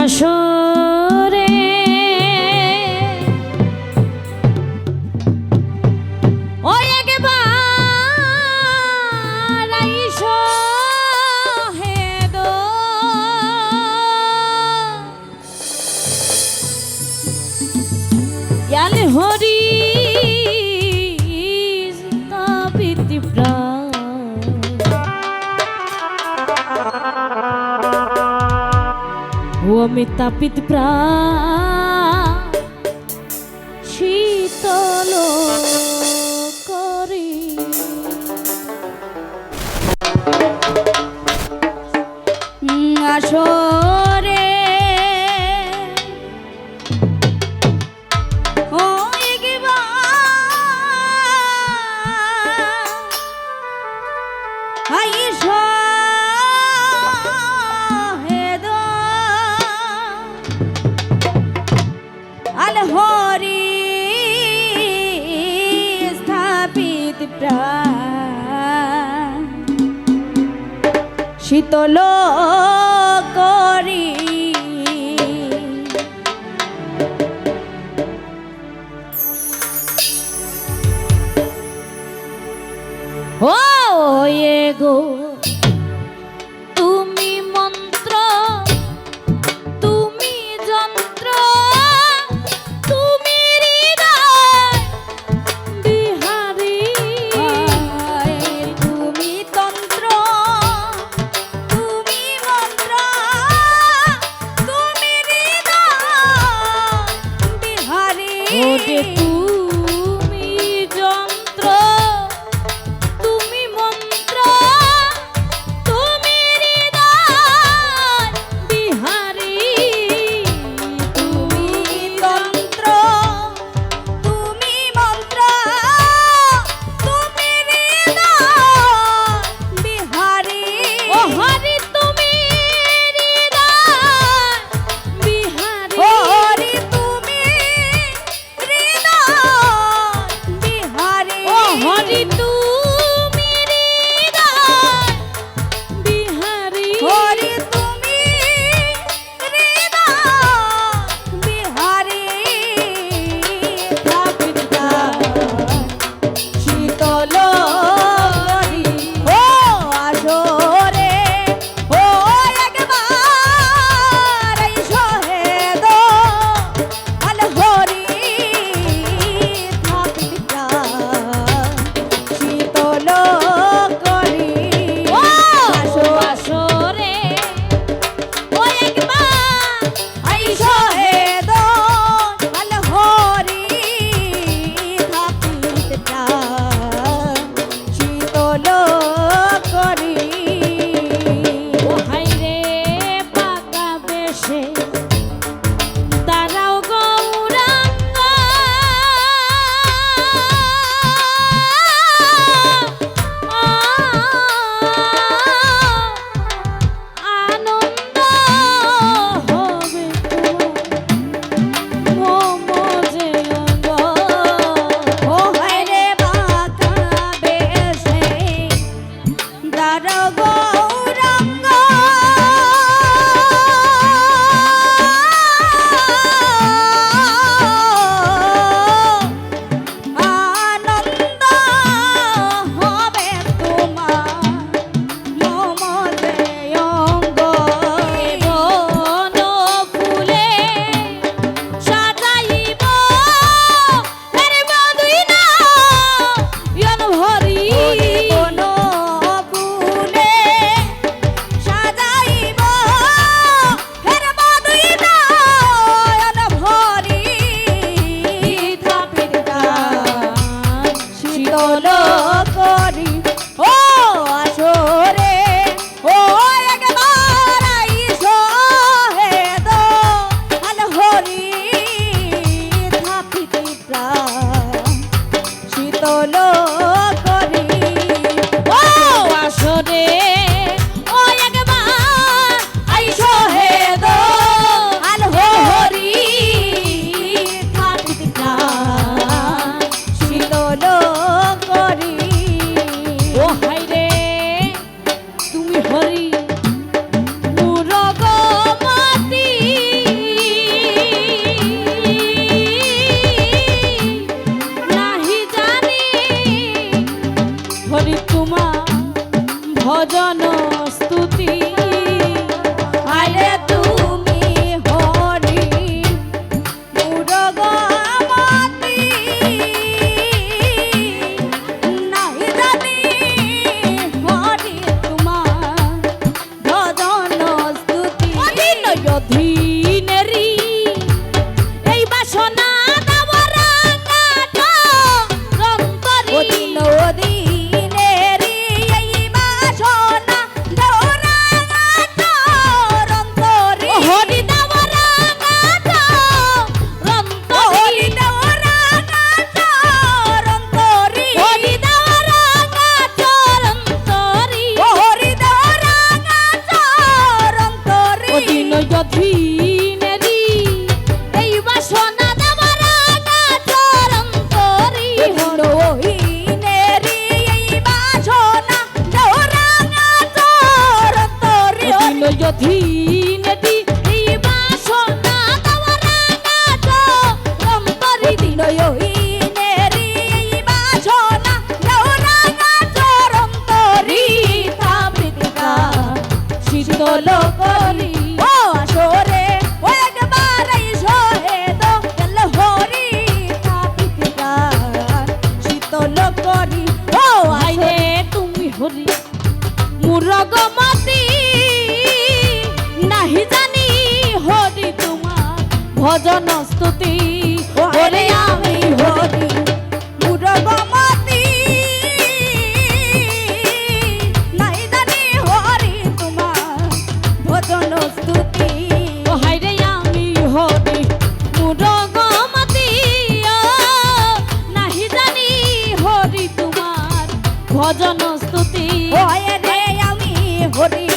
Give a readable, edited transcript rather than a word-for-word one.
আসরে ওই একবার আইসো হে দো ইয়ালে হরি তাপিতি প্রাণ ও আমি তাপিত প্রাণ শীতল করি আসরে ও একবার আইসো হরি স্থাপিত প্রাণ শীতল করি ও গো তুমি মন্ত্র তুমি যন্ত্র ওরে তুমি যন্ত্র তুমি মন্ত্র তুমি হৃদয় বিহারী তুমি যন্ত্র তুমি মন্ত্র তুমি হৃদয় বিহারী ও হরি তুমি হৃদয় বিহারী ও হরি হরি তুমি হৃদয় বিহারী হরি তুমি হৃদয় বিহারী শীতল ও আসরে ও একবার আইসো হে দো আল হরি করি হরি তোমার ভজন স্তুতি আরে তুমি হরি মুরগমতি নাহি জানি হরি তোমার ভজন স্তুতি অধীনেরি এই বাসনা যধীনেতি এই বাসনা দাওরাঙা চরন্তরি দিনয়হীনেরি এই বাসনা দাওরাঙা চরন্তরি তামৃতিকা শীতল করি ও আসরে ও একবার সহে দো গেল হরি তামৃতিকা শীতল করি ও আইনে তুমি হরি মুরগমতি নাহি জানি হরি তোমার ভজন স্তুতি ওরে আমি হরি মুরগমতি নাহি জানি হরি তোমার ভজন স্তুতি ও হাইরে আমি হরি মুরগমতি নাহি জানি হরি তোমার ভজন স্তুতি ও রে আমি হরি